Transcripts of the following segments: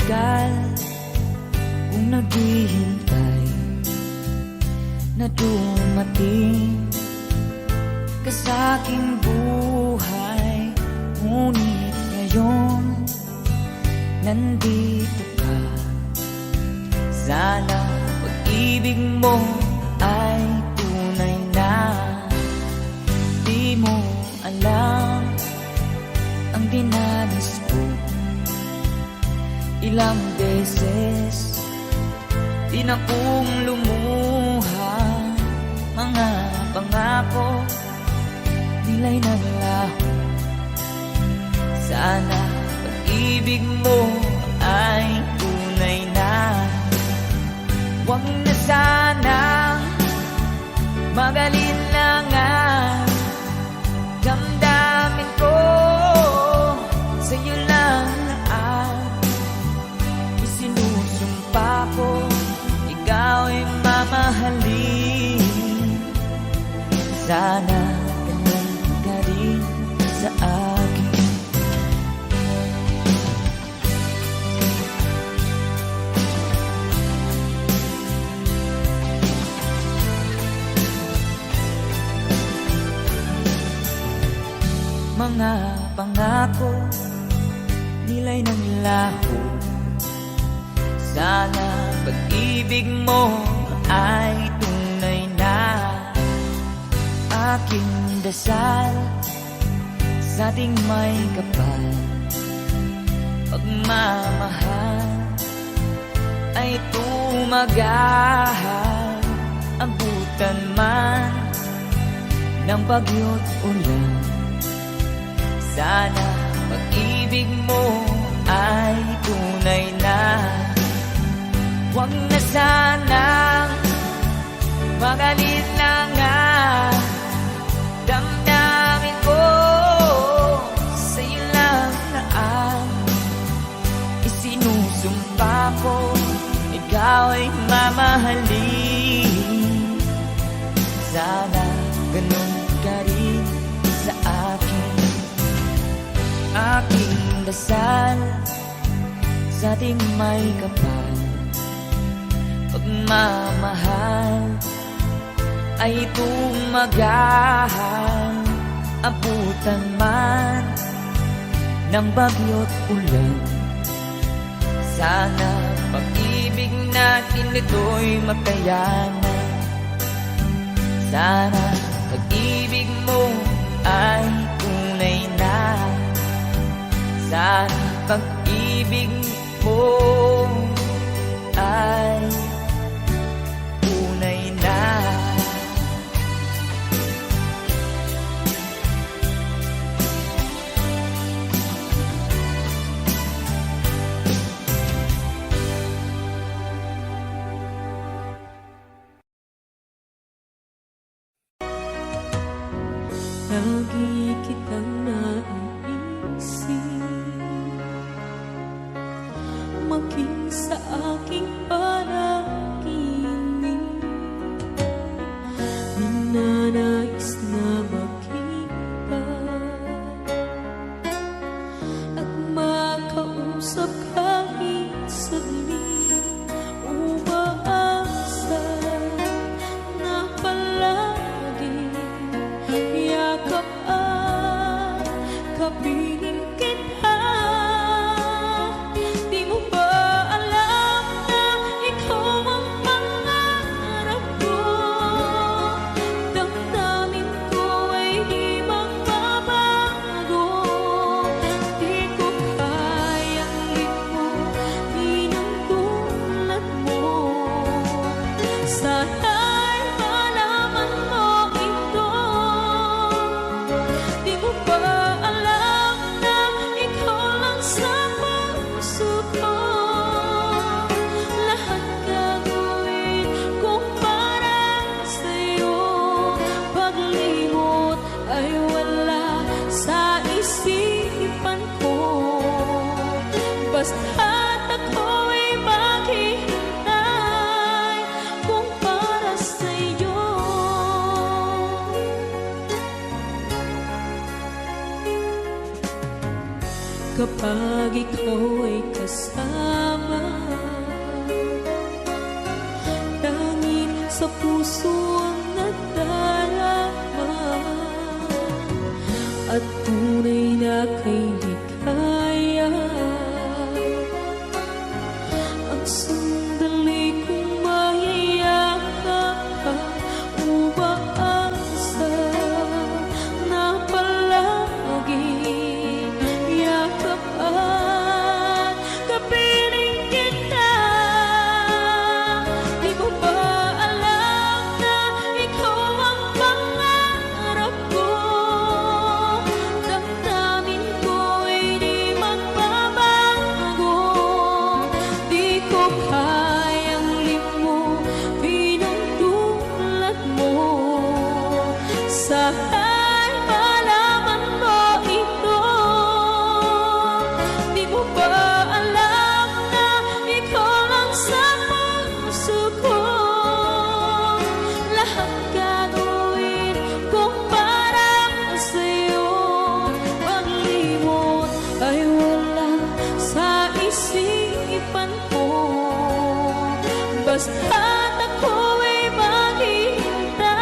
matagal kung naghihintay na dumating ka sa aking buhay. Ngunit ngayon nandito ka. Sana pag-ibig mo ay tunay na. Di mo alam ang dinanas ko. Ilang beses din akong lumuha. Mga pangako nila'y naglaho. Sana pag-ibig mo ay tunay na. Huwag na sanang magalinlangan. Damdamin ko sa'yo lang ang isinusumpa ko. Ikaw ay mamahalin. Sana ganun ka rin sa akin. Mga pangako nila'y naglaho. Sana pag-ibig mo ay tunay na. Aking dasal sa ating may kapal, pagmamahal ay tumagal. Abutan man ng bagyo't ulan, sana pag-ibig mo ay tunay na. Huwag na sanang magalinlangan. Damdamin ko sa'yo lang na ang isinusumpa ko. Ikaw ay mamahalin. Sana ganun ka rin sa akin. Aking dasal sa ating may kapal, pagmamahal ay tumagal. Abutan man ng bagyo't ulan, sana pag-ibig natin ito'y makayanan. Sana pag-ibig mo ay tunay na. Sana pag-ibig mo ay tunay na. Lagi kitang naiisip, maging sa aking panaginip. Ninanais na makita at makausap kahit saglit. Umaasa na palagi yakap at kapiling kita. Di mo ba alam na ikaw ang pangarap ko? Damdamin ko ay di magbabago. Di ko kayang limutin ang tulad mo. Sana'y malaman mo ito. Di mo ba alam na ikaw lang sa puso ko? Lahat gagawin kong para sa'yo. Paglimot ay wala sa isipan ko. Basta't ako'y maghihintay kung para sandali kong mayayakap ka, umaasa na palaging yakap at kapiling kita. Di mo ba alam na ikaw ang pangarap ko? Damdamin ko'y di magbabago. Di ko kayang limutin ang tulad mo. Sana'y malaman mo ito. Di mo ba alam na ikaw lang sa puso ko? Lahat gagawin kong para sa'yo. Paglimot ay wala sa isipan ko. Basta't ako'y maghihintay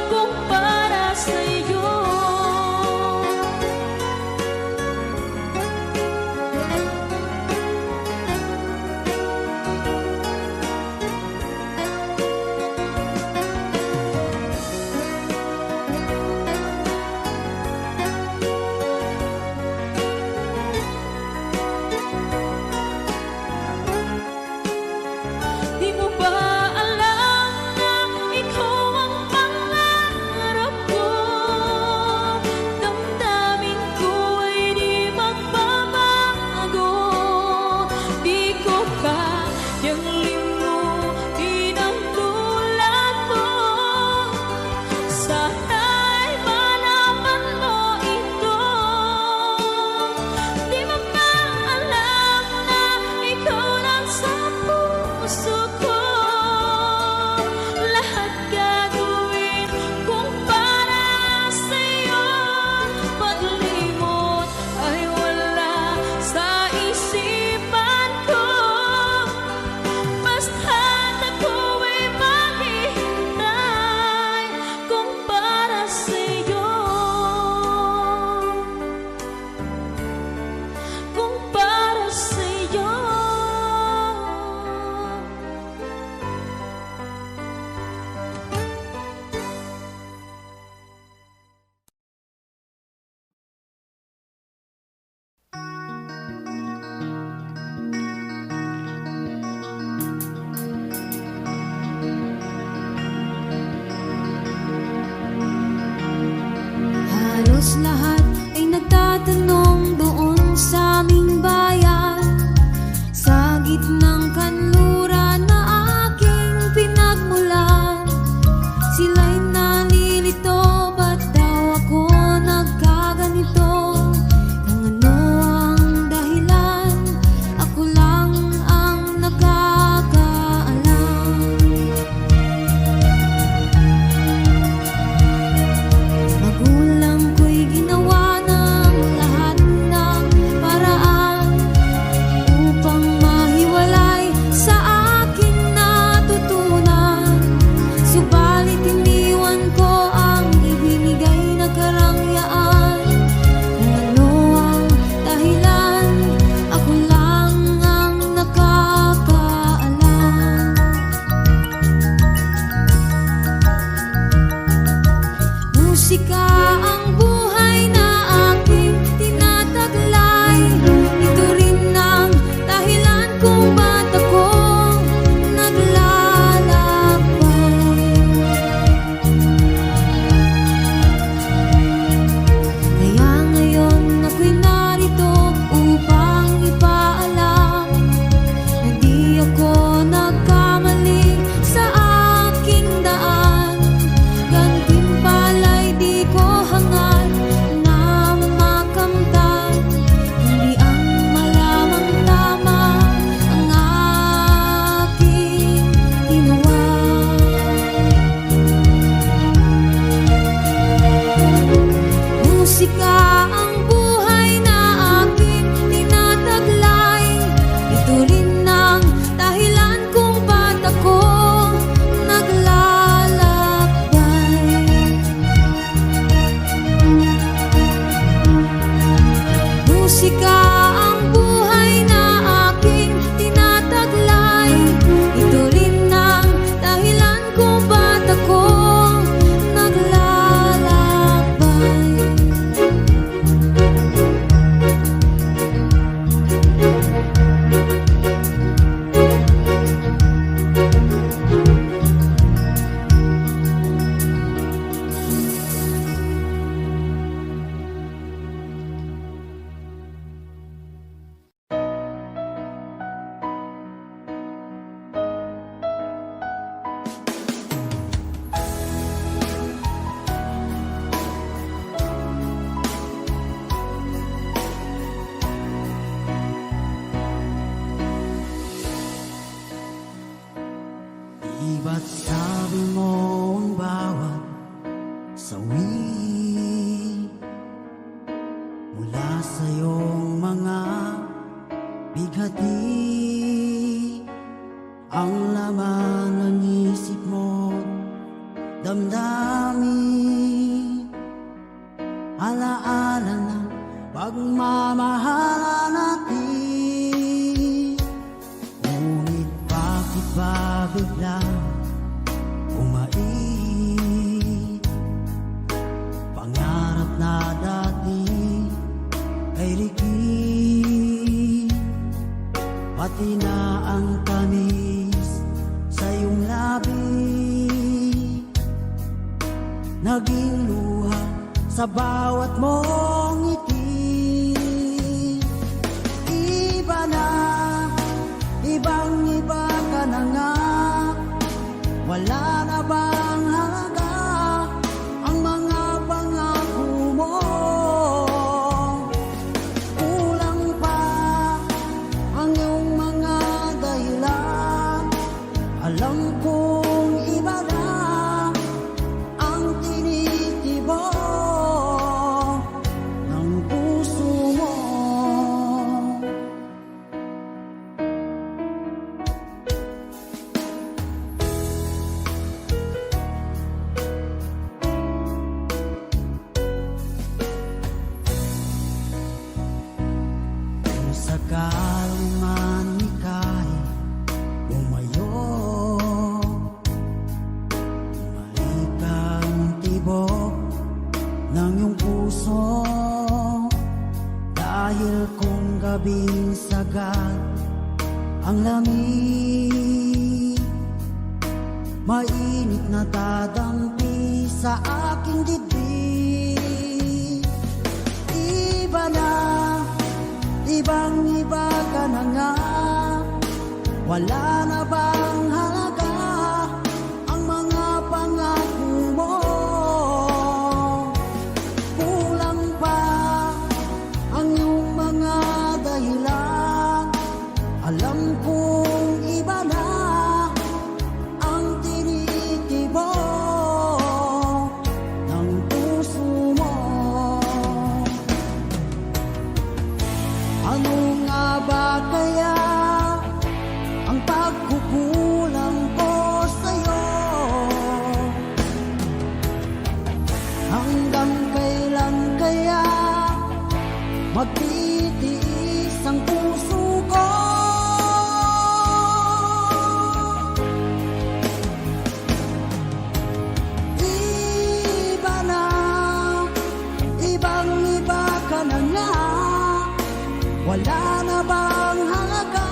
kung para sa'yo. Di mo ba alam na ikaw ang pangarap ko? Damdamin ko'y di magbabago. Di ko kayang limutin ang tulad mo. Sana'y malaman mo ito. Di mo ba alam na ikaw lang sa puso ko? Lahat gagawin kung para sa'yo. Paglimot ay wala sa isipan ko. Basta't ako'y maghihintay kung para sa'yo. Kung para sa'yo. Halos lahat ay nagtatanong doon sa aming bayan, sa gitnang kanluran na aking pinagmulan. Sila'y nalilito, ba't daw ako nagkaganito? Kung ano ang dahilan, ako lang ang nakakaalam. Magulang ko'y ginawa ng lahat ng paraan upang mahiwalay sa aking natutunan. Subalit iniwan ko ang ibinigay na karangyaan. Kung ano ang dahilan, ako lang ang nakakaalam. Musika ang buhay na aking tinataglay. Ito rin ang dahilan kung ba't ako naglalakbay. Kaya ngayon ako'y narito upang ipaalam na di ako nagkamali sa aking daan. Gantimpala'y di ko hangad na makamtan. Hindi ang malamang tama ang aking ginawa. Musika ang buhay na aking tinataglay. Ito rin ang dahilan Di ba't sabi mo ang bawat sawi mula sa iyong mga bighati ang laman ng isip mo, damdamin, alaala ng pagmamahala natin. Ngunit bakit ba biglang umait? Pangarap na dati ay likid, pati na ang tamis sa iyong labi, naging luha sa bawat mong ngiti. Iba na, ibang-iba ka na nga, wala na bang halaga ang mga pangako mo? Kulang pa ang iyong mga dahilan, alam kong iba na ang tinitibok ng puso mo. Kung sakaling man ika'y umayo, malikang tibok ng iyong puso, dahil kung gabing sagad ang lamig, mainit na dadampi sa aking dibdib. Iba na, ibang-iba ka na nga, wala na bang halaga ang mga pangako mo? Kulang pa ang iyong mga dahilan, alam kong iba na ang tinitibok ng puso mo. Ano nga ba kaya ang pagkukulang ko sa'yo? Hanggang kailan kaya magtitiis ang puso ko? Iba na, ibang-iba ka na nga, wala na bang halaga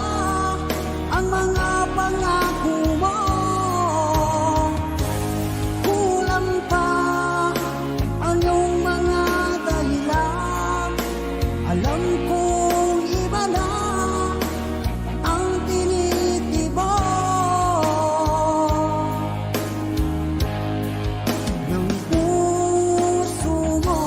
ang mga pangako mo? Kulang pa ang iyong mga dahilan, alam kong iba na ang tinitibok ng puso mo.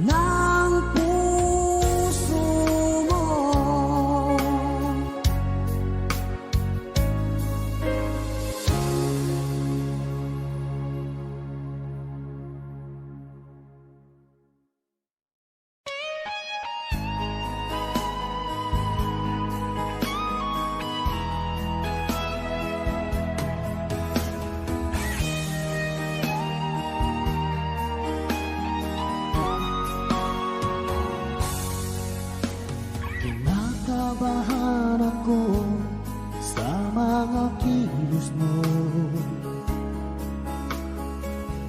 Ng puso mo. Kinakabahan ako sa mga kilos mo,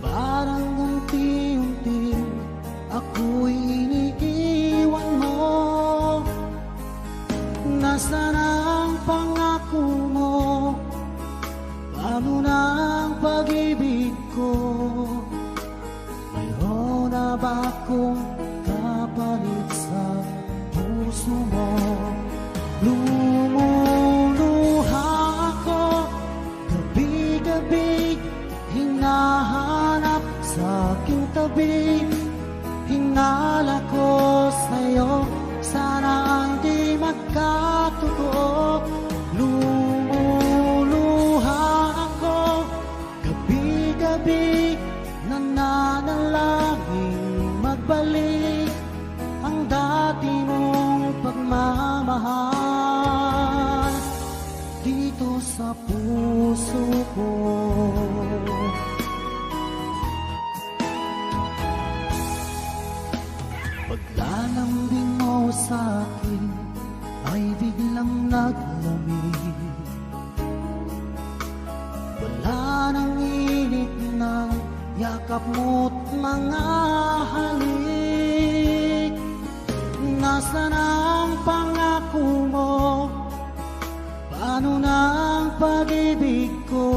parang unti-unti ako'y iniiwan mo. Nasaan ang pangako mo? Paano na ang pag-ibig ko? Mayroon na ba akong kapalit sa puso mo? Lumuluha ako gabi-gabi, hinahanap sa aking tabi. Hinala ko sa'yo, sana ang di magkatotoo. akin ay biglang naglamig. Wala nang init ng yakap mo't mga halik. Nasaan ang pangako mo? Paano na ang pag-ibig ko?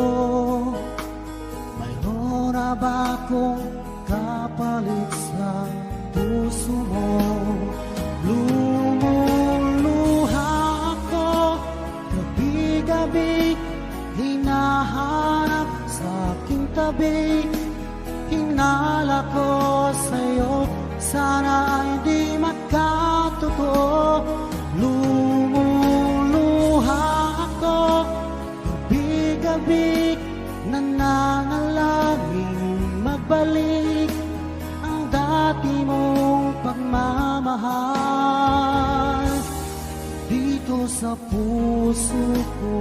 Mayroon na ba akong kapalit sa puso mo? Lumuluha ako gabi-gabi, hinahanap sa aking tabi. Hinala ko sa'yo, sana ay di magkatotoo. Lumuluha ako gabi-gabi, nananalangin magbalik ang dati mong pagmamahal dito sa puso ko.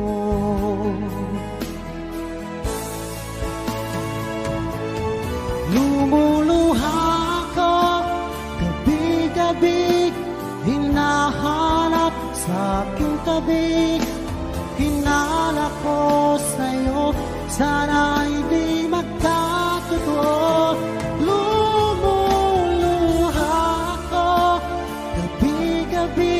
Lumuluha ako gabi-gabi, hinahanap sa aking tabi. Hinala ko sa'yo, sana ay di magkatotoo. Lumuluha ako gabi-gabi,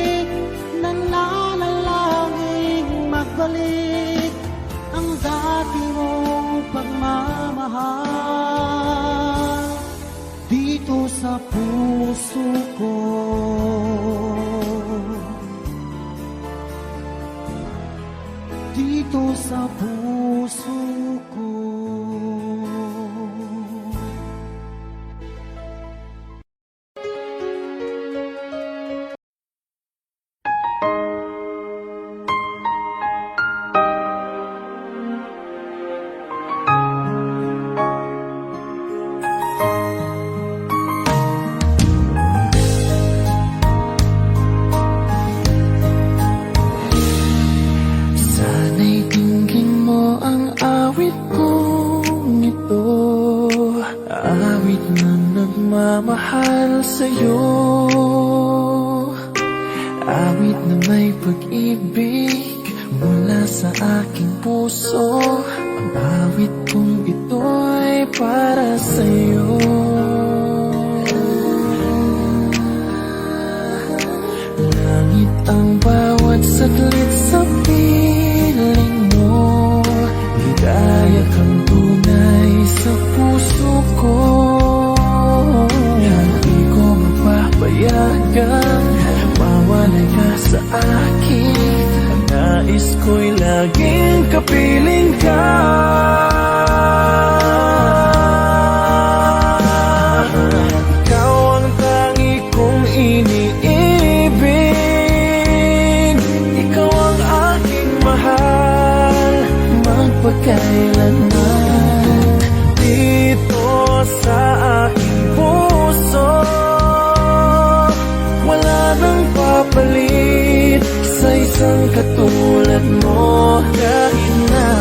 nananalangin magbalik ang dati mong pagmamahal dito sa puso ko. Dito sa puso ko. Sana'y dinggin mo ang awit kong ito, awit na nagmamahal sa'yo, awit na may pag-ibig mula sa aking puso. Ang awit kong ito'y para sa'yo. Langit ang bawat saglit sa piling mo, ligaya kang tunay sa puso ko. Hindi ko mapapayagan mawalay ka sa akin. Ang nais ko'y laging kapiling ka. Ikaw ang tangi kong iniibig, ikaw ang aking mahal magpakailanman. Dito sa aking puso, wala nang papalit sa isang katulad mo. Kahit na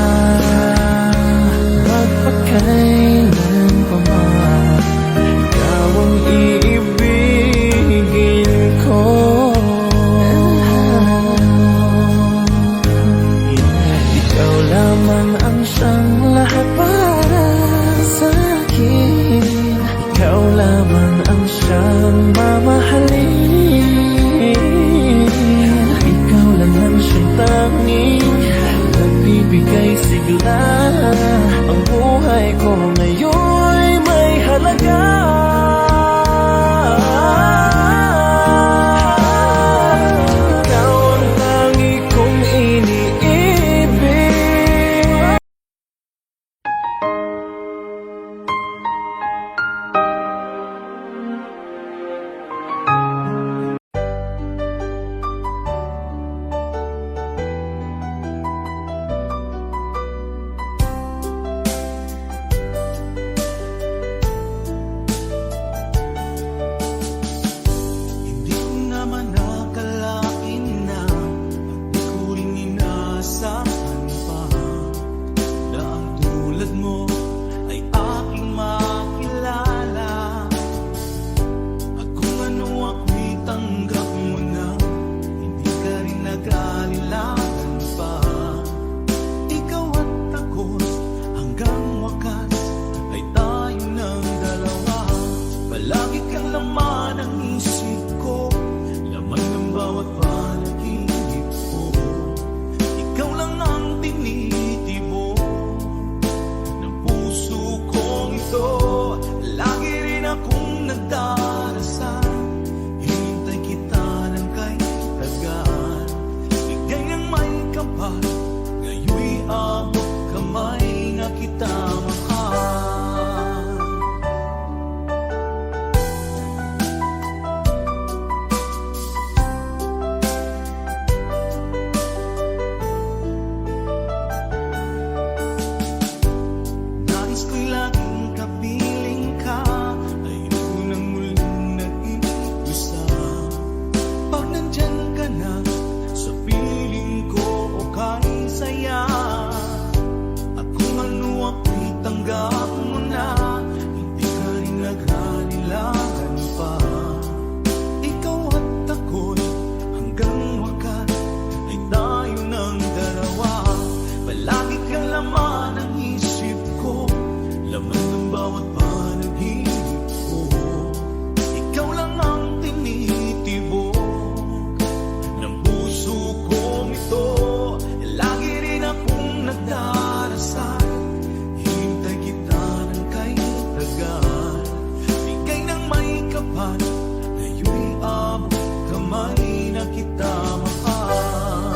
na kita mahal.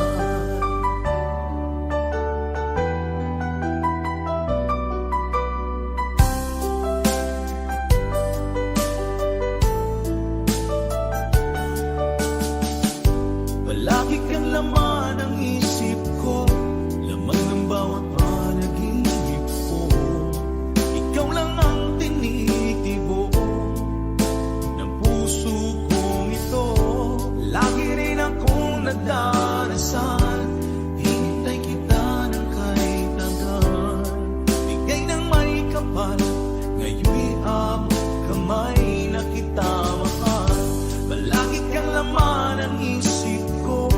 Palagi kang laman ng isip ko, laman ng bawat panaginip ko. Ikaw lang ang tinitibo ng puso kong ito. Lagi rin akong nagdarasal, hintay kita ng kahit hanggan. Bigay ng may kapal, ngayon'y abot kamay na kita mahal. Palagi kang laman ng isip ko,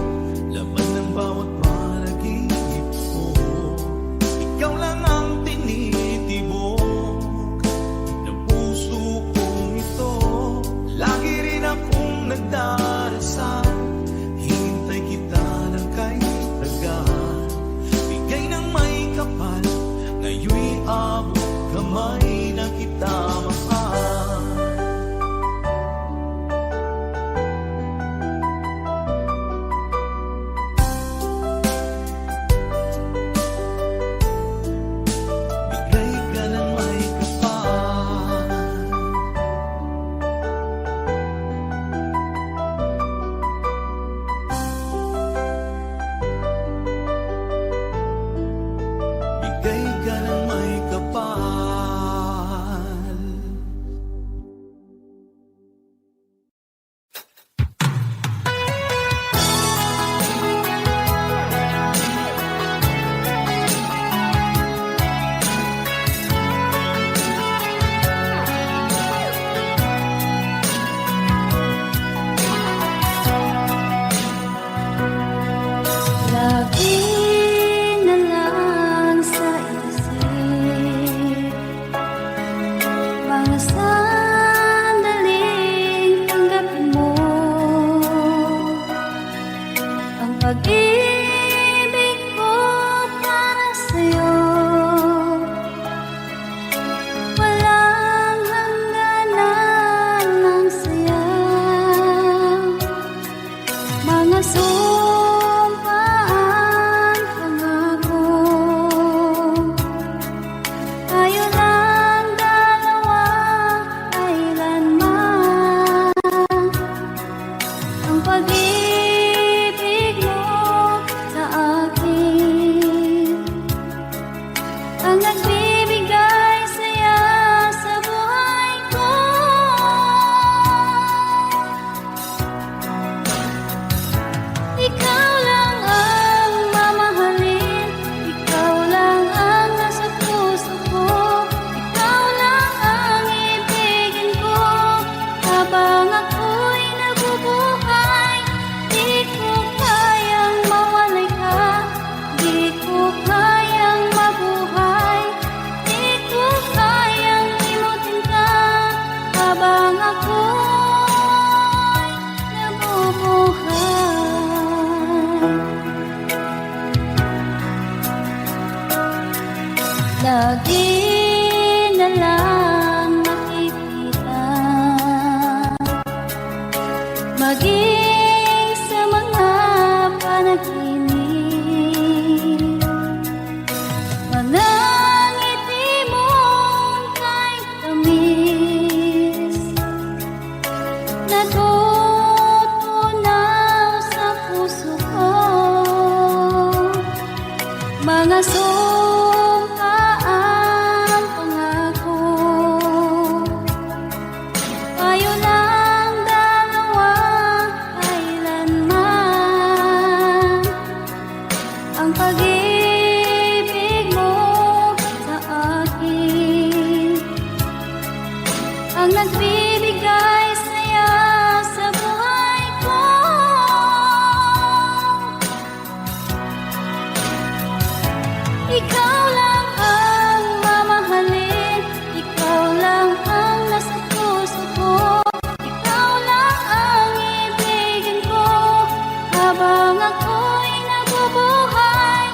laman ng bawat panaginip ko. Ikaw lang ang tinitibok ng puso kong ito. Lagi rin akong nagdarasal, hintay kita ng kahit tagal. Bigay ng may kapal, ngayon'y abot kamay na kita mahal. Bigay ka ng may kapal. Bigay ka ng may kapal. Lagi na lang sa isip mga sandaling tanggapin mo ang pag-ibig ko para sa'yo. Walang hangganan ng saya, mga sumpaan, pangako. Tayo lang dalawa, kailanman. Ang pag-ibig mo sa akin ang nagbibigay saya sa buhay ko. Ikaw lang ang mamahalin, ikaw lang ang nasa puso ko. Ikaw lang ang ibigin ko habang ako'y nabubuhay. Di ko kayang mawalay ka, di ko kayang mabuhay, di ko kayang limutin ka habang ako'y nabubuhay. Lagi na lang nakikita, maging sa mga panaginip, mga ngiti mong kahit tamis, natutunaw sa puso ko. Mga sumpaan, pangako. Tayo lang dalawa, kailanman. Ang pag-ibig mo sa akin ang nagbibigay saya sa buhay ko. Ikaw lang ang mamahalin, ikaw lang ang nasa puso ko. Ikaw lang ang ibigin ko habang ako'y nabubuhay.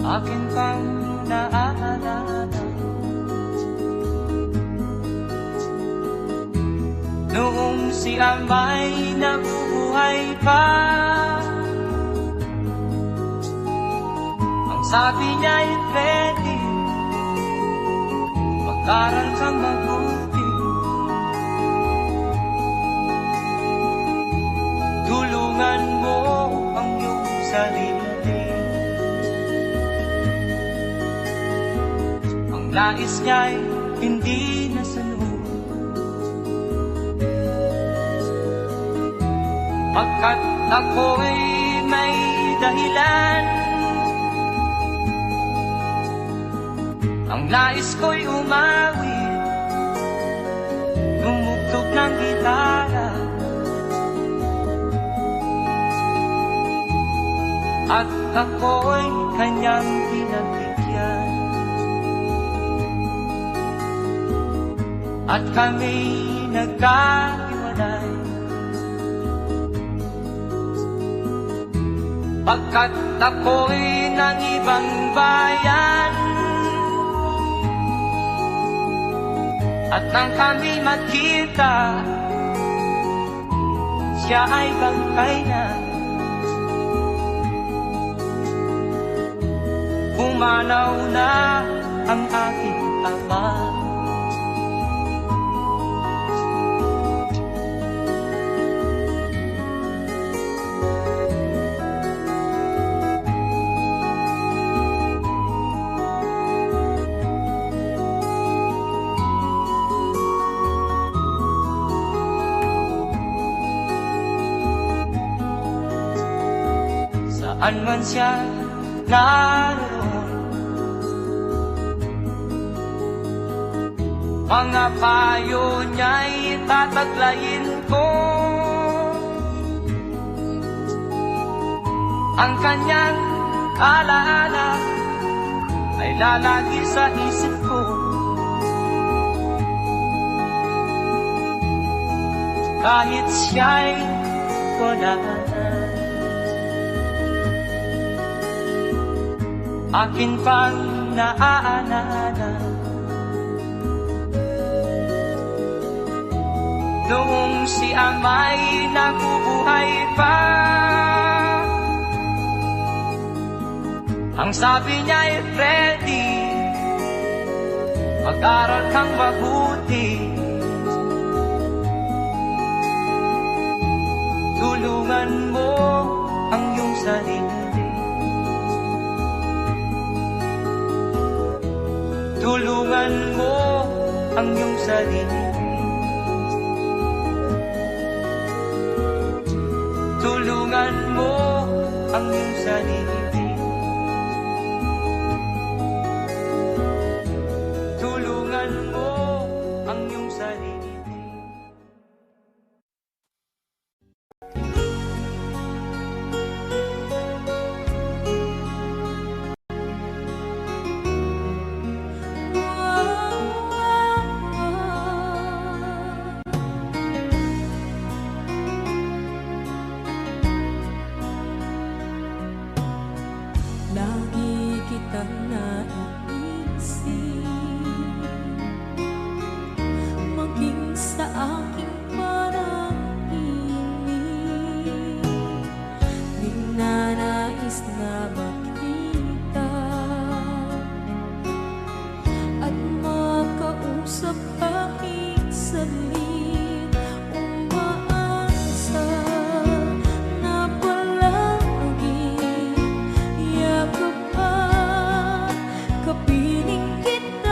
akin pang naaalala. Noong si Amay nabubuhay pa, ang sabi niya ay Freddy, mag-aral kang mabuti, tulungan mo ang iyong sarili. Ang nais niya'y hindi nasunod, pagkat ako'y may dahilan. Ang nais ko'y umawi, tumugtog ng gitara, at ako'y kanyang pinagbigyan. At kami nagkahiwalay, pagkat ako'y ng ibang bayan. At nang kami magkita, siya ay bangkay na. Pumanaw na ang aking ama. Saan man siya naroon, mga payo niya'y tataglayin ko. Ang kanyang alaala ay lalagi sa isip ko. Kahit siya'y wala na, akin pang naaalala. Noong si Amay nabubuhay pa, ang sabi niya ay Freddy, mag-aral kang mabuti, tulungan mo ang iyong sarili. Tulungan mo ang iyong sarili. Tulungan mo ang iyong sarili. Tulungan mo ang iyong sarili. Lagi kitang naiisip, maging sa aking parang inip, ninanais na makita at makausap kahit saglit. Umaasa na palagi yakap at kapiling kita.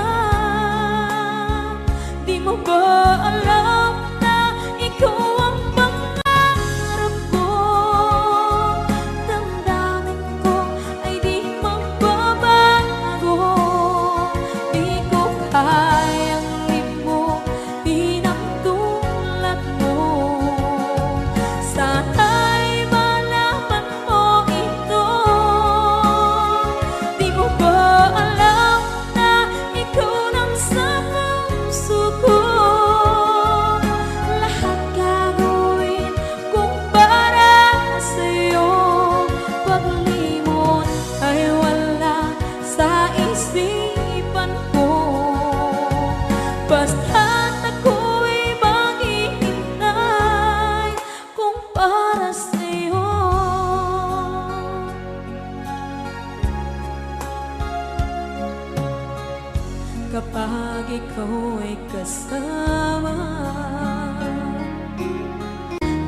kapag ikaw ay kasama.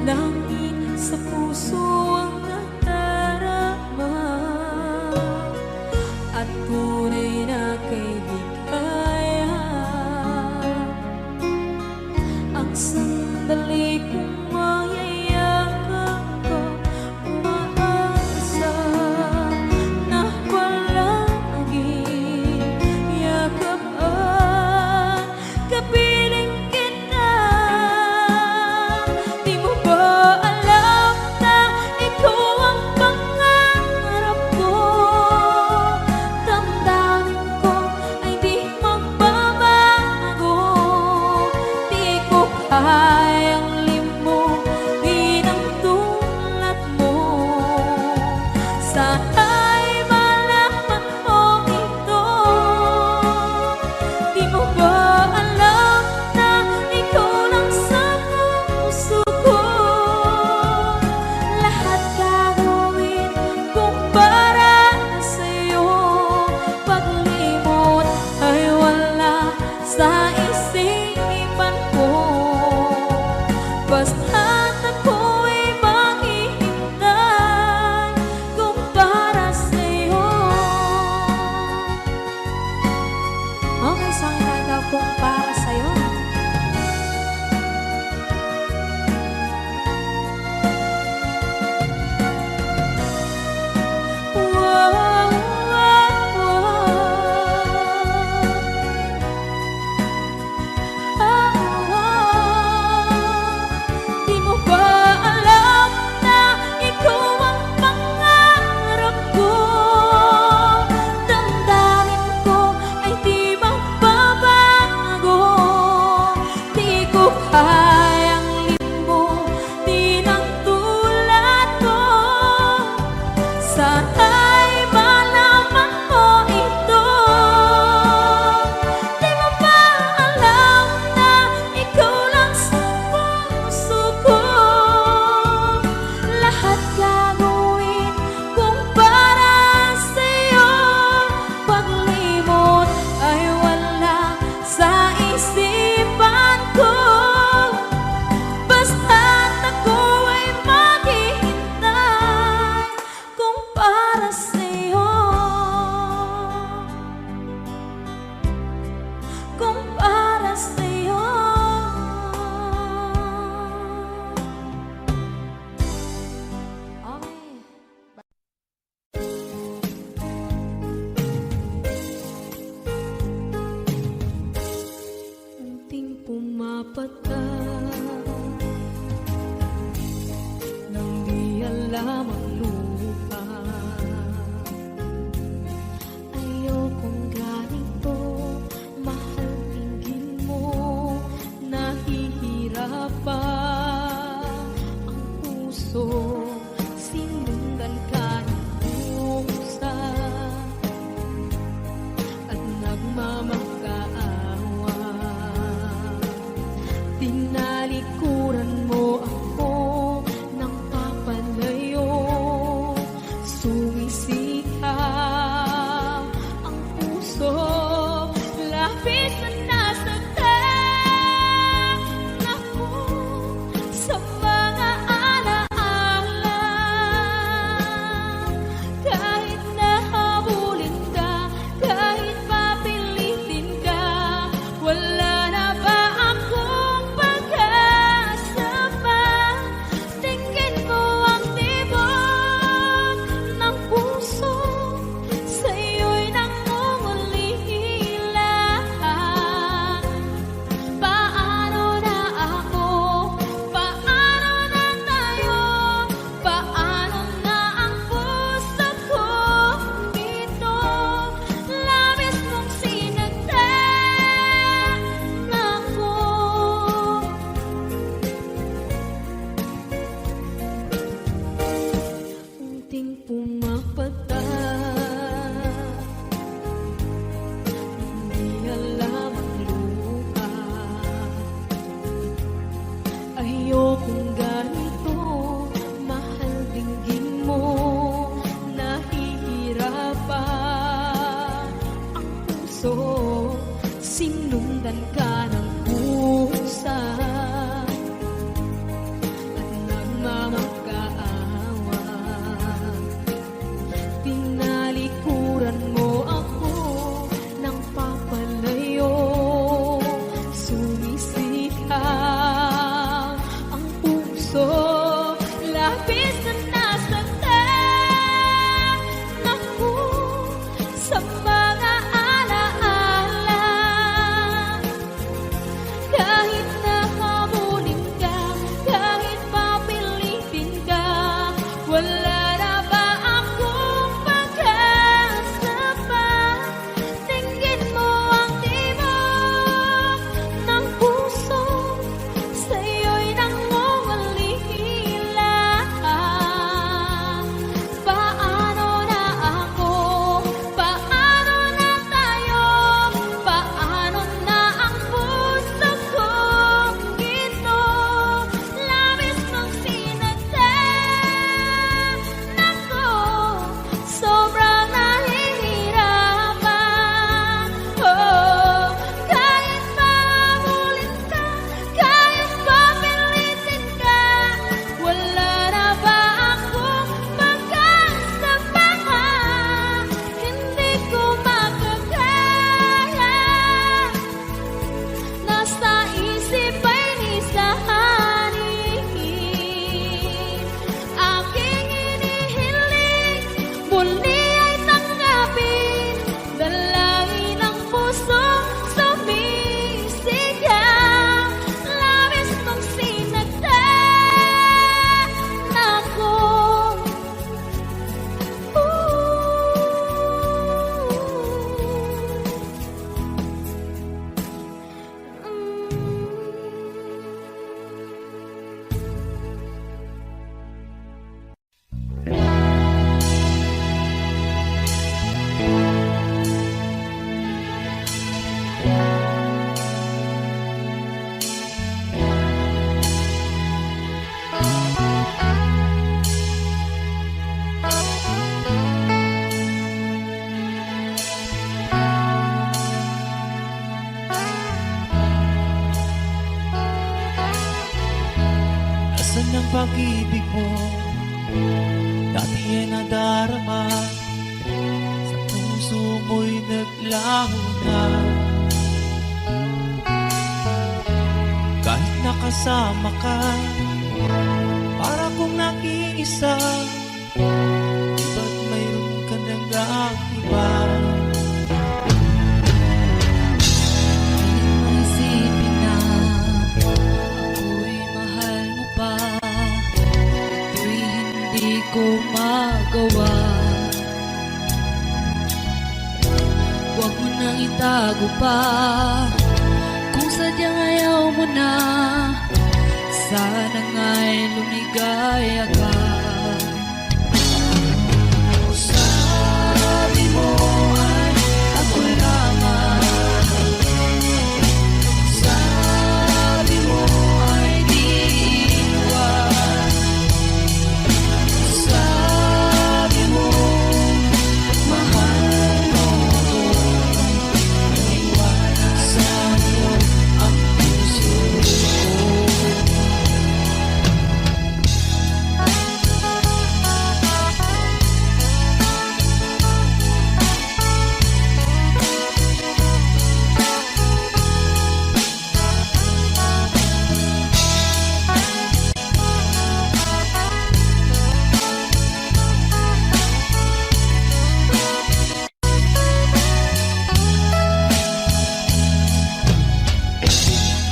Langit sa puso ang nadarama at tunay na kaibigan. Ang sandali kong mayayakap ka, umaasa na palaging yakap at kapiling kita. Di mo ba alam na ikaw ang pangarap ko? Damdamin ko ay di magbabago. Di ko kayang limutin ang tulad mo. Sana'y malaman mo ito. Di mo ba alam na ikaw lang sa puso ko? Lahat gagawin kung para sa'yo. Paglimot ay wala sa isipan ko. Basta't ako'y maghihintay kung para sa'yo. Okay, so ang kanta kung para sa'yo. Wow, wow, Di mo ba alam na ikaw ang pangarap ko? Damdamin ko ay di magbabago. Di ko kayang limutin ang tulad ko. Sana'y malaman mo ito. Di mo ba alam na ikaw lang sa puso ko? Lahat gagawin kung para sa'yo. Paglimot ay wala sa isipan ko. Basta't ako ay maghihintay kung para sa'yo. Kung para sa'yo. Okay. Unting pumapata nang di alam ang lupa. Ayokong ganito, mahal tingin mo, nahihirapan ang puso. Sinundan ka ng pusa at nagmamakaawa. Tinalikuran mo ako ng papalayo. Sumisikap ang puso, labis na nasaktan ako sa mga alaala. Kahit nahabulin ka, kahit papilitin ka, wala na ba akong pag-asa pa? Tingin mo ang tibok ng puso, sa'yo'y nangungulila. Paano na ako? Paano na tayo? Paano na ang puso ko dito? Labis mong sinagdan ako. Unting pumapata, hindi alam ang lupa. Ayokong ganito, mahal dinggin mo, nahihirapan ang puso. pag-ibig mo dati ay nadarama, sa puso mo'y naglaho na. Kahit nakasama ka, para kong nag-iisa, ba't mayroon ka nang iba? Isipin na ako'y mahal mo pa, ito'y hindi ko magawa. Huwag mo nang itago pa, kung sadyang ayaw mo na, sana nga'y lumigaya ka. Sabi mo ay ako lamang, sabi mo ay di iwan, sabi mo mahal mo ko, naiwala sa'yo ang puso ko.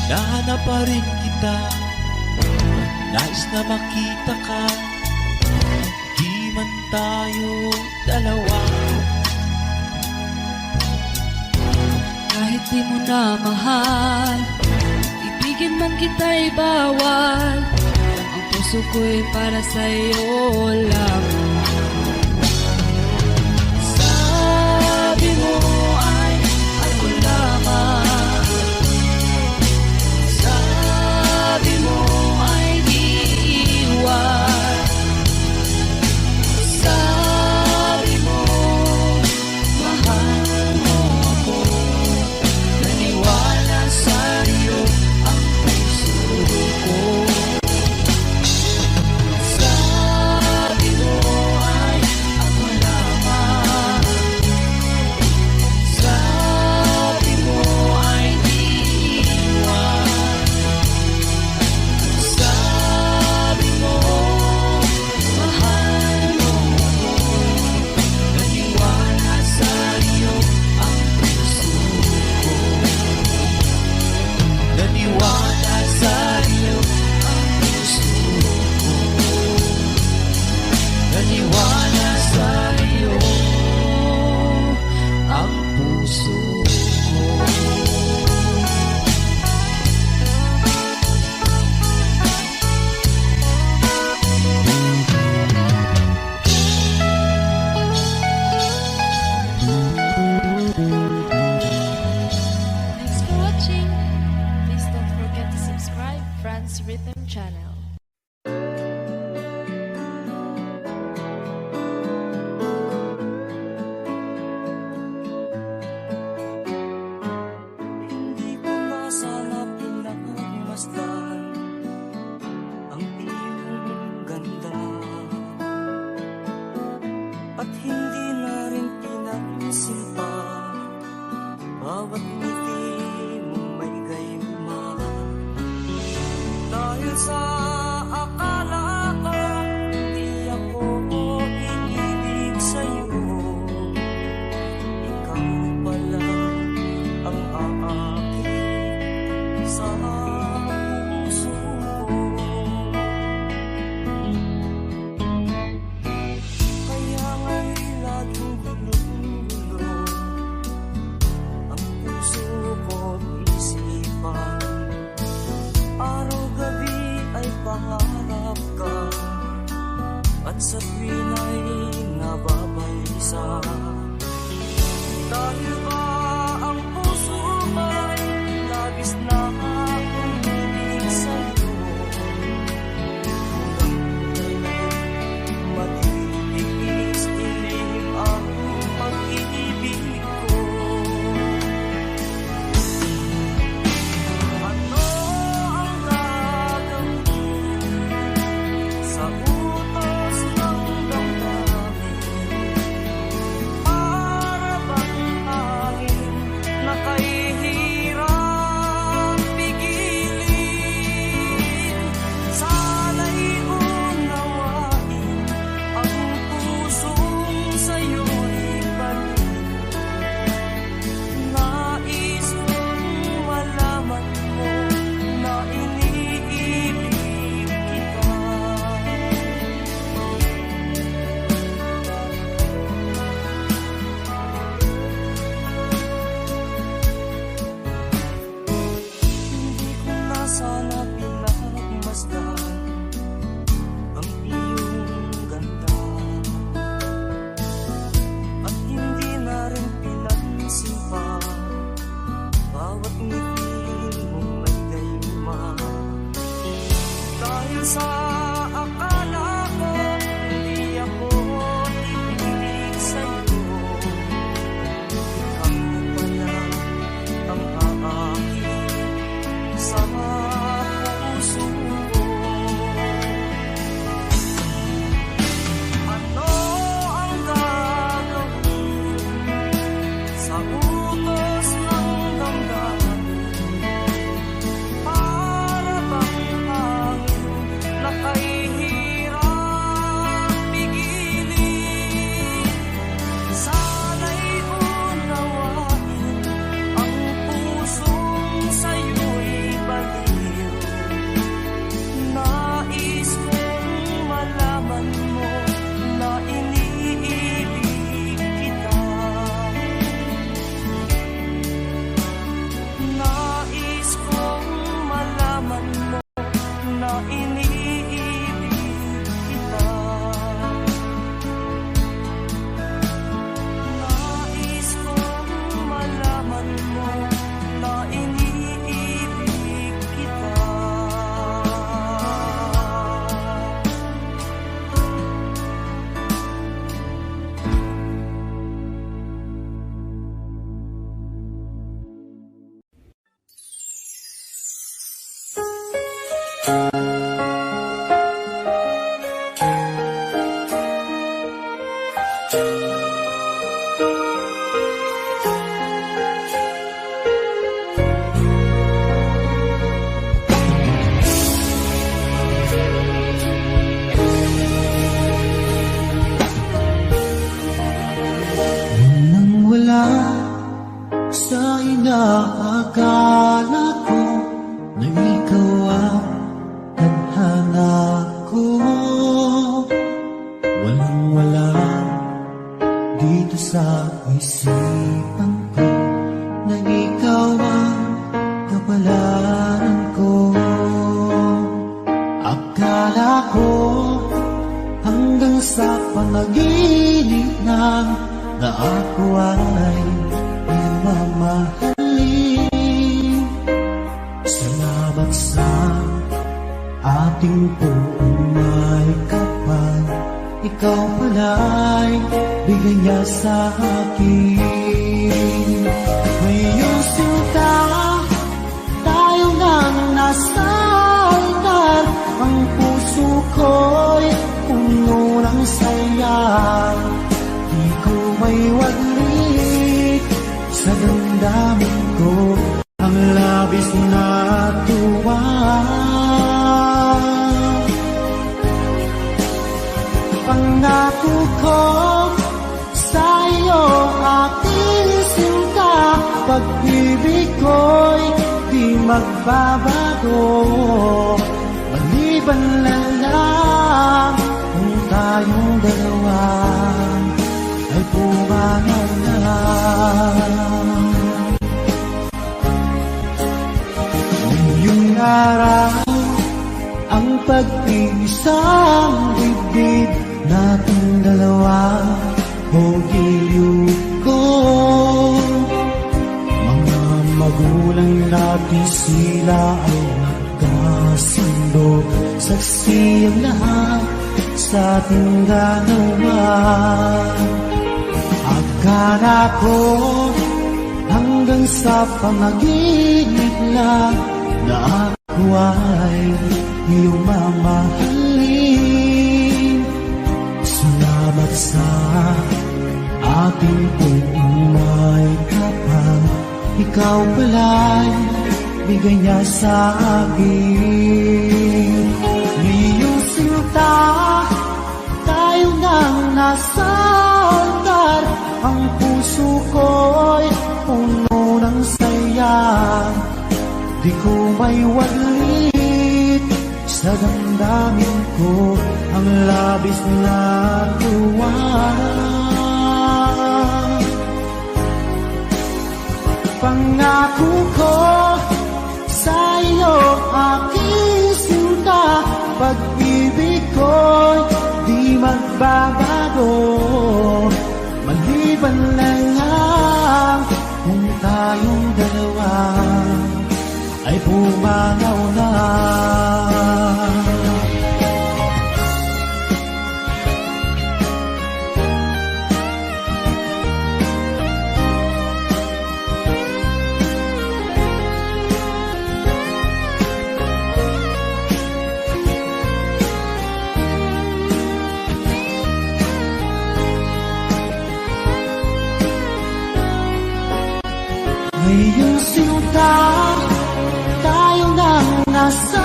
Nahanap pa rin kita, nais na makita ka, di man tayo dalawa. Kahit di mo na mahal, ibigin man kita'y bawal, ang puso ko'y para sa'yo lamang. Sabi mo ay ako lamang, sabi mo ay di iwan, sabi mo mahal mo ako, naniwala sa'yo ang puso ko. Sabi mo ay ako lamang, sabi mo ay di iwan, sabi mo mahal mo ako, naniwala sa'yo ang puso ko. Naniwala sa'yo ang puso ko, naniwala sa'yo ang puso ko. Thanks for watching. Please don't forget to subscribe Franz Rhythm Channel. Hindi ko na sana pinagmasdan ang iyong ganda, at hindi na rin pinagsin pa bawat ngiti mong may gayuma. Dahil sa akala ko hindi ako iibig sa'yo, ikaw pala ang aakit sa puso ko. Kaya nga'y laging gulo-gulo ang puso ko't isipan. Araw-gabi ay pangarap ka, at sa tuwin ay nababalisa. Dahil ba ang puso ko'y labis na umiibig sa'yo, hanggang kailan matitiis-ilim ang pag-ibig ko. Ano ang gagawin utos ng damdamin, para bang hangin na kay hirap pigilin. Sana'y unawain ang pusong sa'yo'y baliw. Nais kong malaman mo na iniibig kita. Nais kong malaman mo na iniibig kita. Nais kong malaman mo na iniibig kita. Nang wala sa inaakala ko na ikaw ang tadhana ko. Walang wala dito sa isipan ko na ikaw ang kapalaran ko. Akala ko hanggang sa panaginip lang na ako ay mamahalin. Salamat sa ating buong may kapal, ikaw pala'y bigay niya sa akin. Ngayong sinta, tayo nang nasa altar, ang puso ko'y puno ng saya. Di ko may waglit sa damdamin ko ang labis na tuwa. Pangako ko sa iyo, aking sinta, pag-ibig ko'y di magbabago. Maliban na lang kung tayong dalawa ay pumanaw na. Ngayong araw, ang pag-iisang dibdib nating dalawa o giliw ko. Mga magulang natin sila ay nagkasundo, saksi ang lahat sa ating ganawa. Akala ko hanggang sa panaginip lang na ako ay iyong mamahalin. Salamat sa ating buong may kapal, ikaw pala'y bigay niya sa akin. Ngayong sinta, tayo nang nasa altar, ang puso ko'y puno ng saya. Di ko may waglit sa damdamin ko ang labis na tuwa. Pangako ko sa iyo, aking sinta, pag-ibig ko'y di magbabago. Maliban na lang kung tayong dalawa ay pumanaw na. Ngayong sinta, tayo nang nasa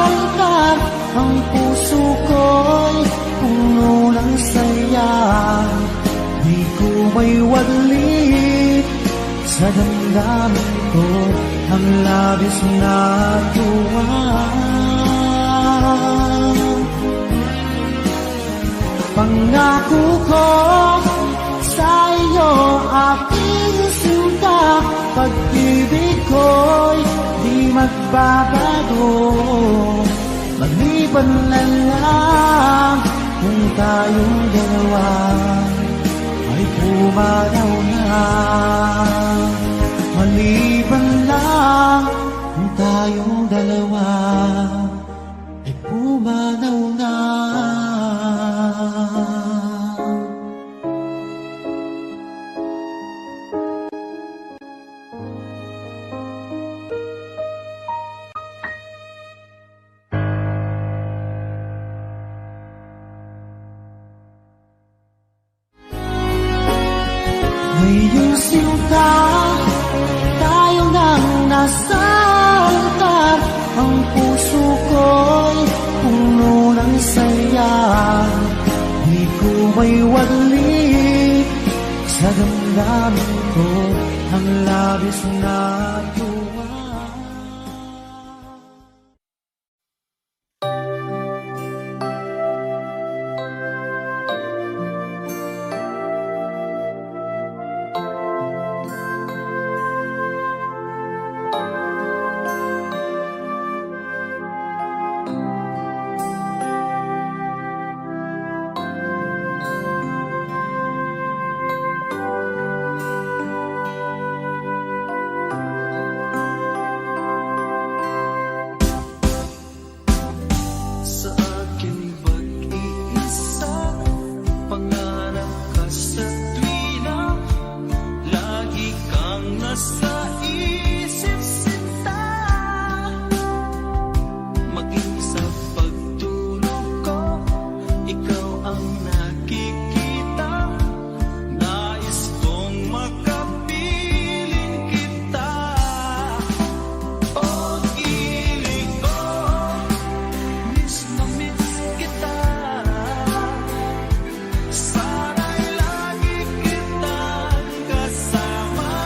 altar. Ang puso ko'y puno ng saya. Di ko may wadlit sa damdamin ko ang labis na tuwa. Pangako ko sa iyo, aking sinta, pag-ibig ko'y di magbabago. Maliban na lang kung tayong dalawa ay pumanaw na. Maliban lang kung tayong dalawa ay pumanaw na. Ngayong sinta, tayo nang nasa altar. Ang puso ko'y puno ng saya. Di ko may wadlit sa damdamin ko ang labis na tuwa. Sa akin mag-iisa, pangarap ka sa tuwina. Lagi kang nasa isip sinta. Maging sa pagtulog ko, ikaw ang nakikita. Nais kong makapiling kita. Pag-ibig ko, miss na miss kita. Sana'y lagi kitang kasama.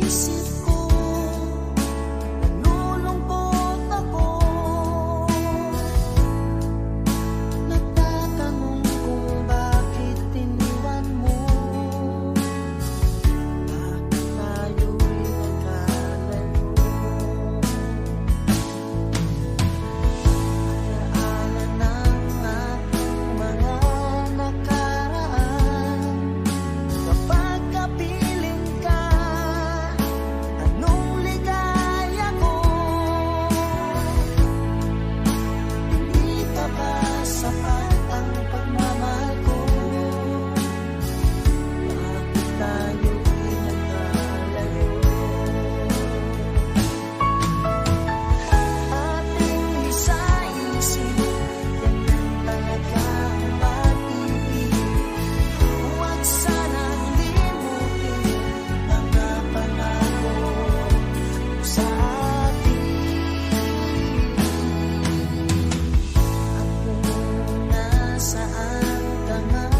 isip ko, nalulungkot ako. Nagtatanong kung bakit iniwan mo. Bakit tayo'y nagkalayo? Alaala ng aking mga nakaraan. Kapag kapiling ka, anong ligaya ko? Hindi pa ba sapat ang pagmamahal ko? Bakit tayo'y nagkalayo? Ating isa-isip, ganyan talaga ang pag-ibig. Huwag sanang limutin mga pangako sa atin. At kung nasaan ka man,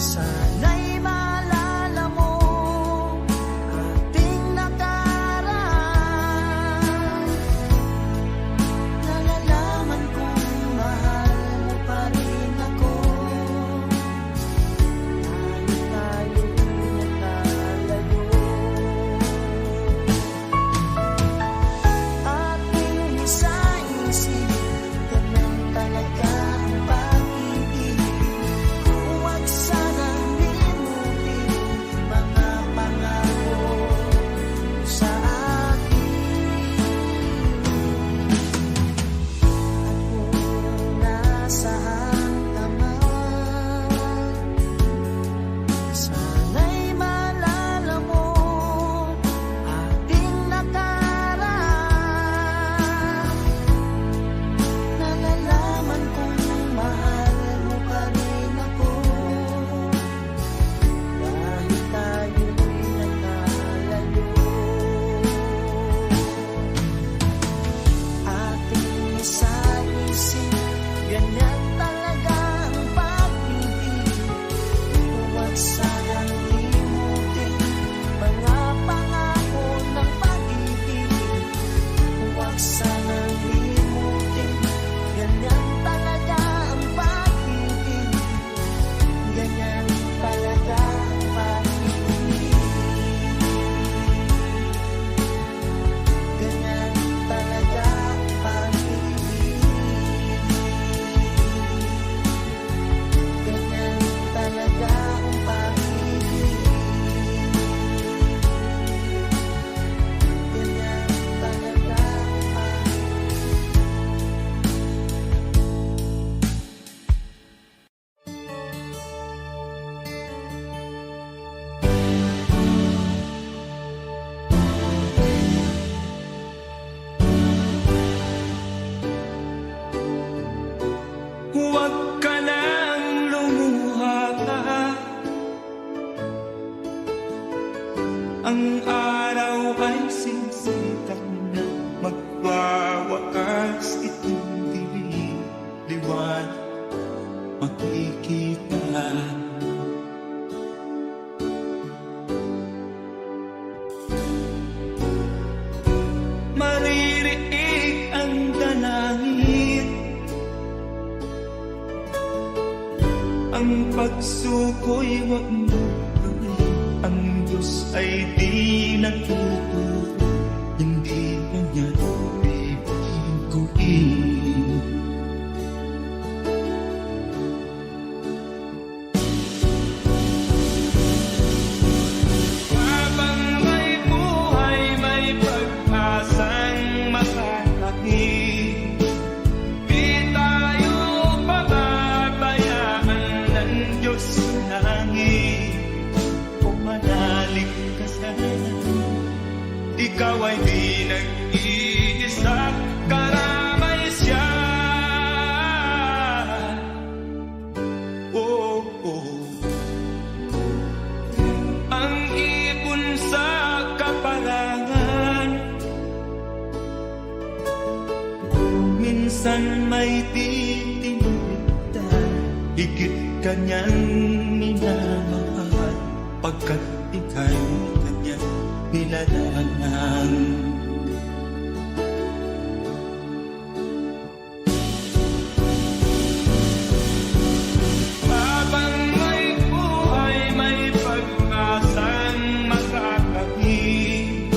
sana'y maalala mo ating nakaraan. Nalalaman kong mahal mo pa rin ako. Kahit tayo'y nagkalayo. Ating isa-isip, ganyan talaga ang pag-ibig. Huwag sanang limutin mga pangako sa akin. At kung nasaan ka man, sana'y maalala mo ating nakaraan. Nalalaman kong mahal mo pa rin ako. Kahit tayo'y nagkalayo. Ating isa-isip, ganyan talaga ang pag-ibig. Huwag sanang limutin mga pangako ng pag-ibig. Huwag sanang limutin, ganyan talaga ang pag-ibig. Ganyan talaga ang pag-ibig. Ganyan talaga ang pag-ibig. Ganyan talaga ang pag-ibig. Ganyan talaga ang pag-ibig. Huwag ka nang lumuha pa. Ang araw ay sisikat na magwawakas. Itong dilim, liwanag makikita. Maririig ang dalangin. Ang pagsuko'y huwag mo gawin. Ang Diyos ay di natuturo. Hindi mo niya bibiguin. Habang may buhay, may pag-asang makalaki. Di tayo pababayaan ng Diyos sa langit. Pumanalig ka sana. Ikaw ay di nag-iisa, karamay siya. Oh, oh. Ang ipon sa kapalangan, minsan may titinigtan. Higit kanyang minamahal. Pag pagkat ika'y kanyang nilalaan. Habang may buhay, may pag-asang makakain.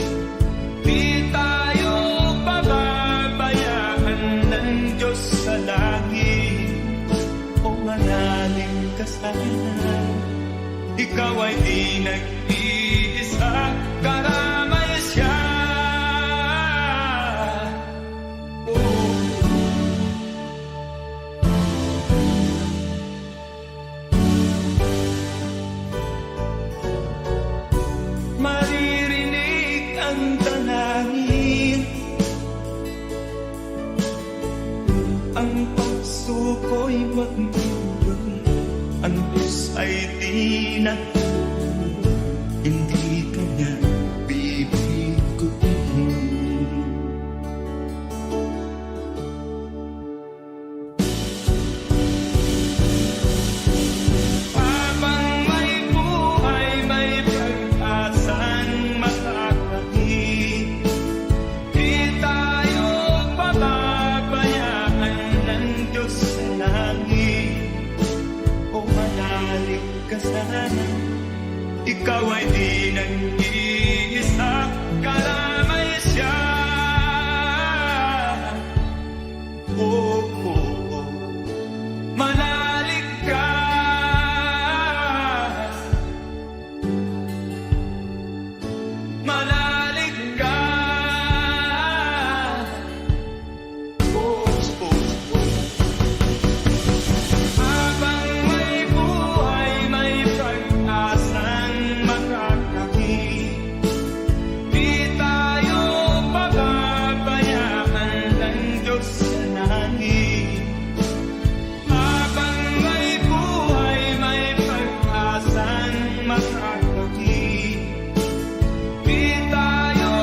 Di tayo pababayaan ng Diyos sa langit. O manaling ka sana, ikaw ay di nag-iisa, karamay siya. Maririnig ang dalangin, ang pagsuko'y wag mong, ang Diyos ay di na, hindi kanya bibiguin. Habang may buhay, may pag-asang makakain. Di tayo pababayaan ng Diyos sa langit. O manalig ka sana, ikaw ay di nag-iisa, karamay siya. Oh, oh, oh. Manalig ka, manalig ka. Oh, oh, oh. Habang may buhay, may pag-asang makakain. Di tayo pababayaan ng Diyos sa langit. Habang may buhay, may pag-asang makakain. Di tayo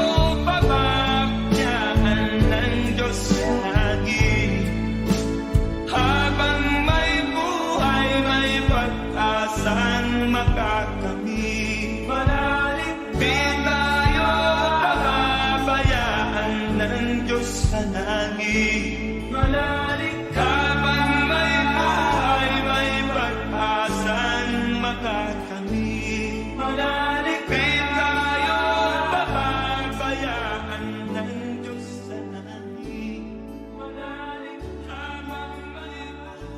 pababayaan ng Diyos sa langit. Habang may buhay, may pag-asang makakamit. Manalig, di tayo pababayaan ng Diyos sa langit. Manalig, habang may buhay, may pag-asang makakamit. Manalig, di tayo pababayaan ng Diyos sa langit. Manalig, habang may buhay,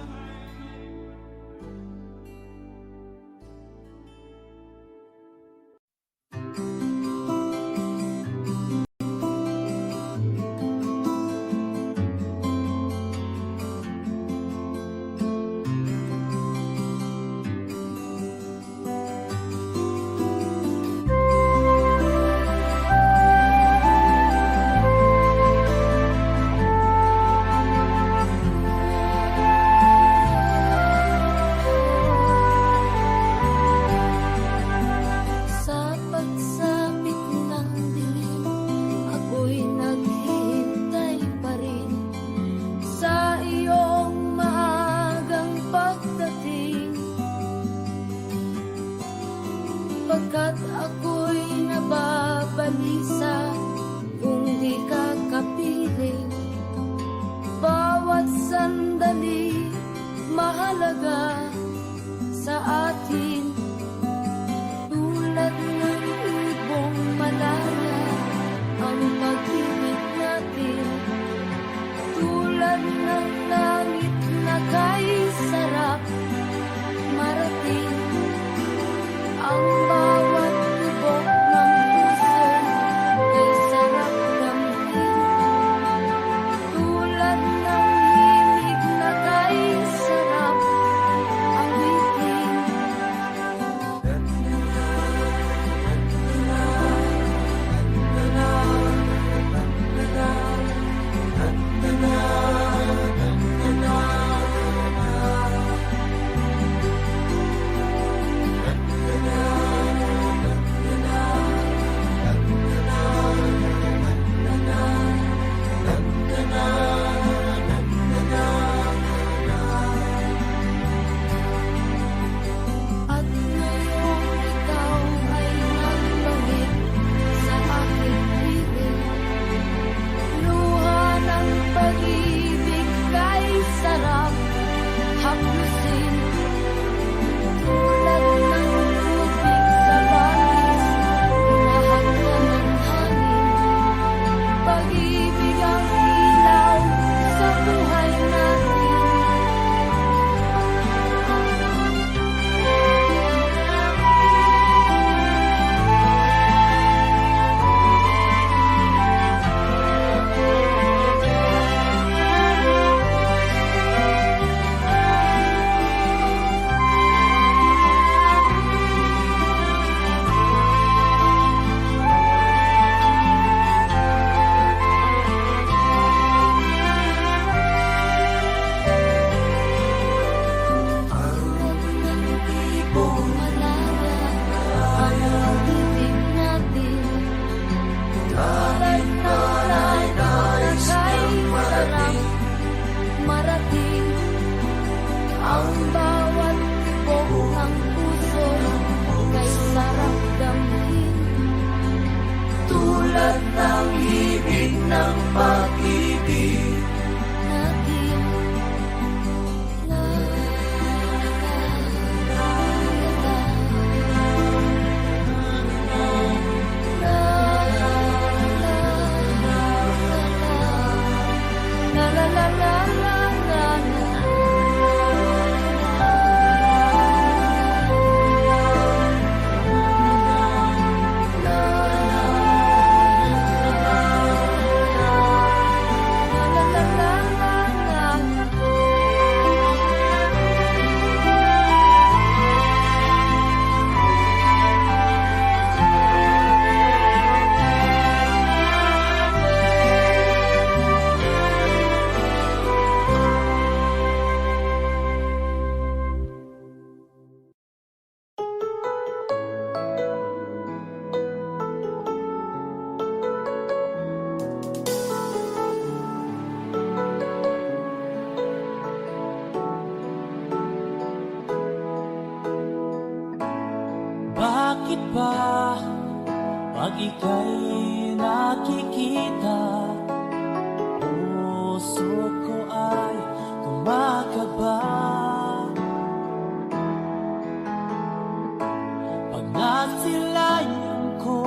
Sa pagsapit ng dilim, ako'y naghihintay pa rin sa iyong maagang pagdating. Pagkat ako'y nababalisa kung di ka kapiling. Bawat sandali mahalaga sa atin. Tulad ng ibong malaya ang pag-ibig natin. Tulad ng langit na kay sarap marating. Ang bawat tibok ng puso ay sarap damhin. Tulad ng himig na kay sarap awitin. ba pag ika'y nakikita? Puso ko ay kumakaba pag nasilayan ko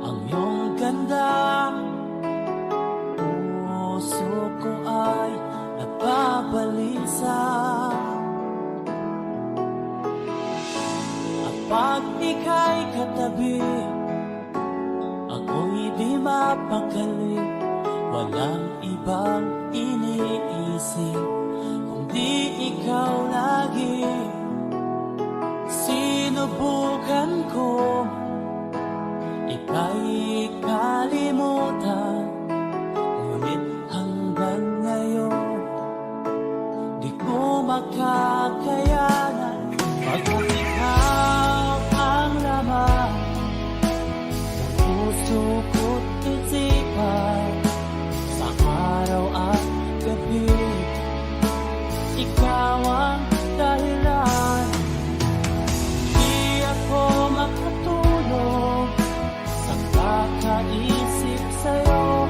ang iyong ganda. Puso ko ay nagbabalisa. At pag ika'y katabi, ako'y di mapakali. Walang ibang iniisip kundi ikaw lagi. Sinubukan ko ika'y kalimutan, ngunit hanggang ngayon di ko makakayanan. Pagkat ikaw ang laman ng puso ko't isipan, sa araw at gabi ikaw ang dahilan. Di ako makatulog sa kakaisip sa'yo,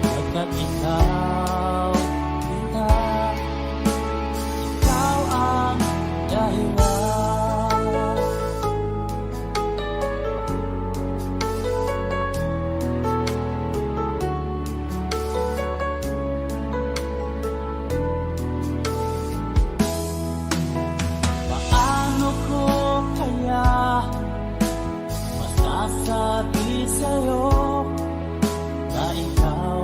pagkat ikaw kita, ikaw ang dahilan. Paano ko kaya masasabi sa'yo na ikaw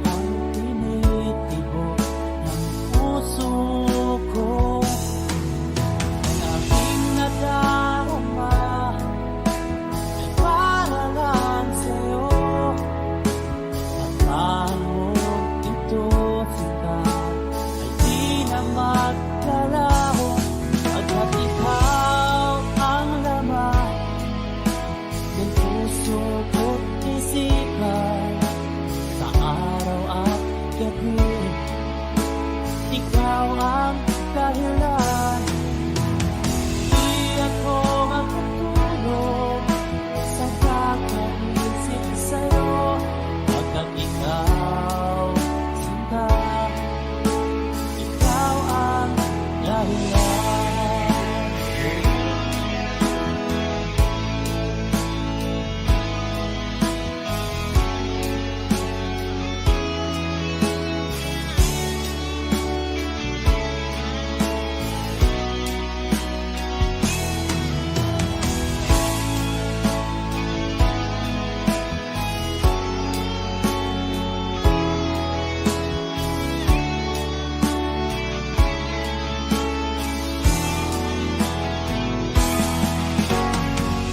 ang tinitibok ng puso ko? Ang aking nadarama ay para lang sa'yo. At mo ito sila ay di na magkalaho, pagkat ikaw ang laman ng puso ko't isipan, sa araw at gabi ikaw ang dahilan. Di ako makatulog sa kakaisip sa'yo, pagkat ikaw sinta, ikaw ang dahilan.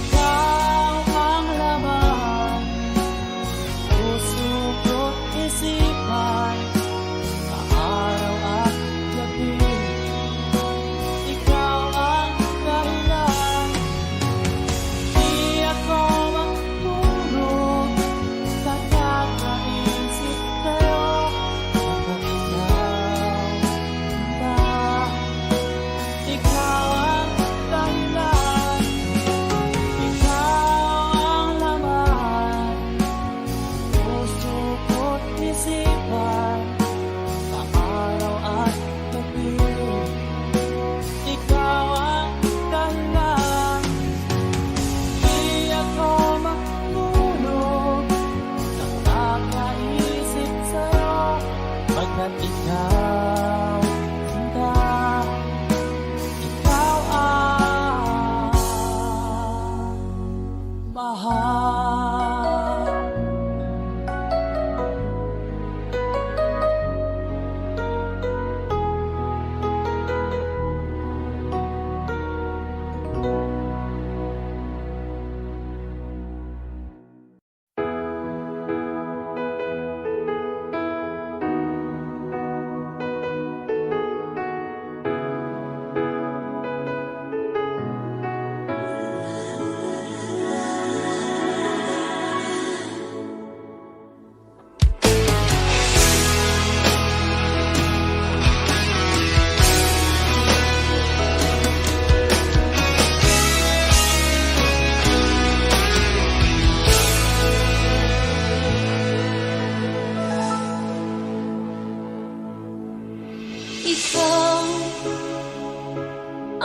Ikaw ang laman, puso ko't isipan, sa araw at gabi ikaw ang dahilan. Di ako makatulog sa kakaisip sa'yo, pagkat ikaw ang dahilan. Ikaw ang laman, puso ko't isipan, sa araw at gabi ikaw ang dahilan. Di ako makatulog sa kakaisip sa'yo, pagkat ikaw sinta, ikaw ang mahal.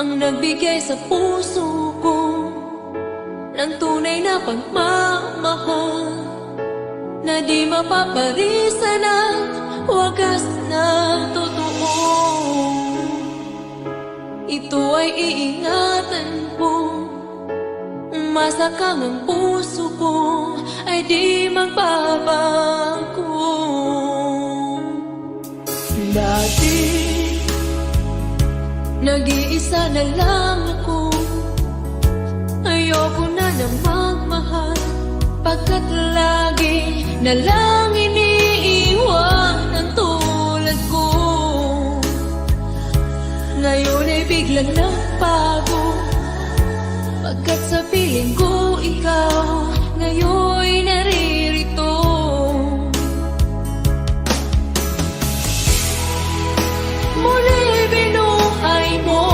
ang nagbigay sa puso ko ng tunay na pagmamahal na di mapaparisan at wagas na totoo. Ito ay iingatan ko, masakang ang puso ko ay di magbabago. Dati, nag-iisa na lang ako, ayoko na magmahal, pagkat lagi na lang iniiwan ang tulad ko. Ngayon ay biglang nagbago, pagkat sa piling ko ikaw ngayon naririto. Muli binuhay mo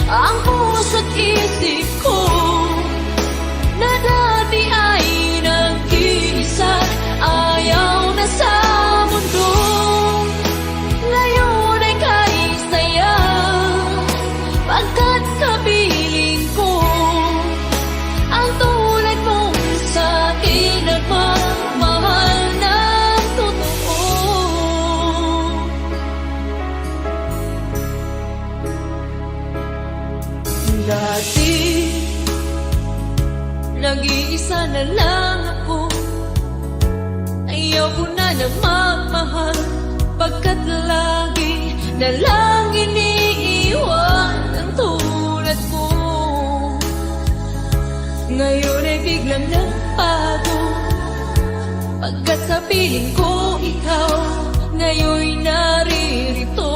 ang puso't isip ko na dati ay nag-iisa, ayaw na sa mundo. Ngayon ay kay saya, pagkat kapiling ko ang tulad mong sa'kin nagmamahal ng totoo. Dati, nag-iisa na lang ako, ayaw ko na magmahal, pagkat lagi na lang iniiwan ang tulad ko. Ngayon ay biglang nagbago, pagkat sa piling ko ikaw ngayon naririto.